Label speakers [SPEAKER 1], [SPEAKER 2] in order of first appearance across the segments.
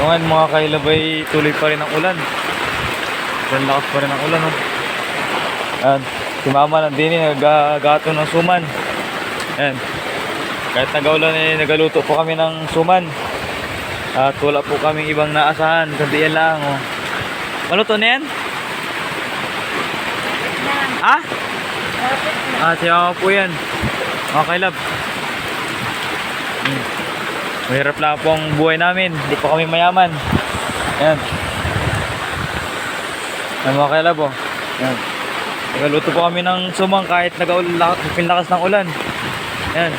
[SPEAKER 1] ngayon mga kailabay, tuloy pa rin ang ulan. Ang lakas pa rin ang ulan, oh. Ayan, si mama nandini, nagagato ng suman. Ayan, kahit nag-ulan eh, nagaluto po kami ng suman. At wala po kaming ibang naasahan, kundi yan lang, oh. Maluto na yan? Ha? Siya po yan. Mga kailab. Mahirap lang po ang buhay namin. Hindi pa kami mayaman. Ayan. Ayan mga kailab, oh. Ayan. Nagaluto po kami ng sumang kahit nagpinlakas ng ulan. Ayan.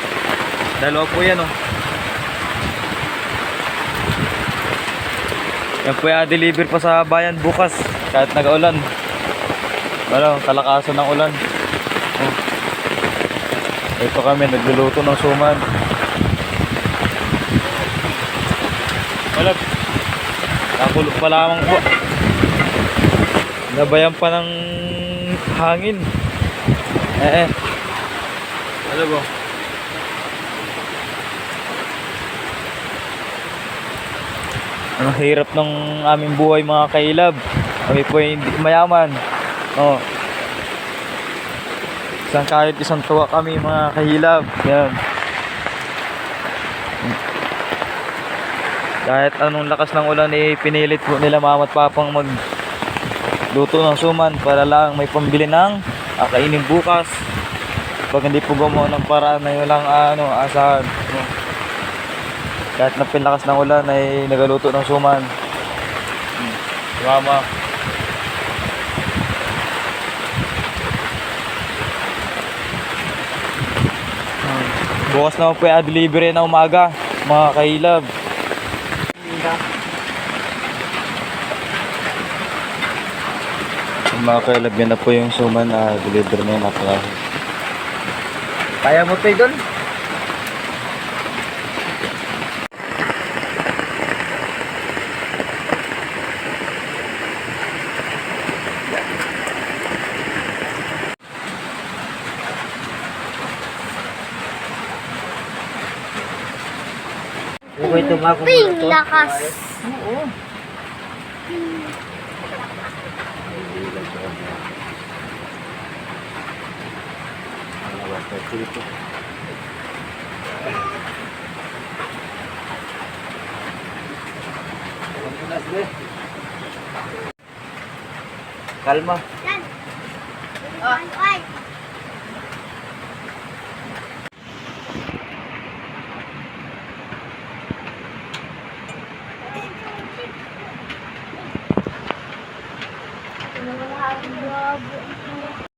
[SPEAKER 1] Dalawa po yan, oh. Yan po yung deliver pa sa bayan bukas kahit nag-ulan. Kalakasan ng ulan. Oh. Ito kami nagluluto ng suman. Malap. Nakulog pa lamang po. Nabayan pa ng hangin. Alam mo. Ang hirap ng aming buhay mga kailab. Kami po hindi mayaman. Oh. Isang tuwa kami mga kahilab. Yan. Kahit anong lakas ng ulan eh, pinilit po nila mama at papang magluto ng suman para lang may pambili ng kainin bukas. Pag hindi po gumawa ng paraan na walang asahan. Kahit napinlakas ng ulan ay nagaluto ng suman. Mama. Bukas naman po yung delivery na umaga, mga kahilab. Mga kahilab, yan na po yung suman na delivery na yun. Kaya mo tayo doon?
[SPEAKER 2] Ping, lakas.
[SPEAKER 1] Oo. Kalma.
[SPEAKER 2] Yan. Ay.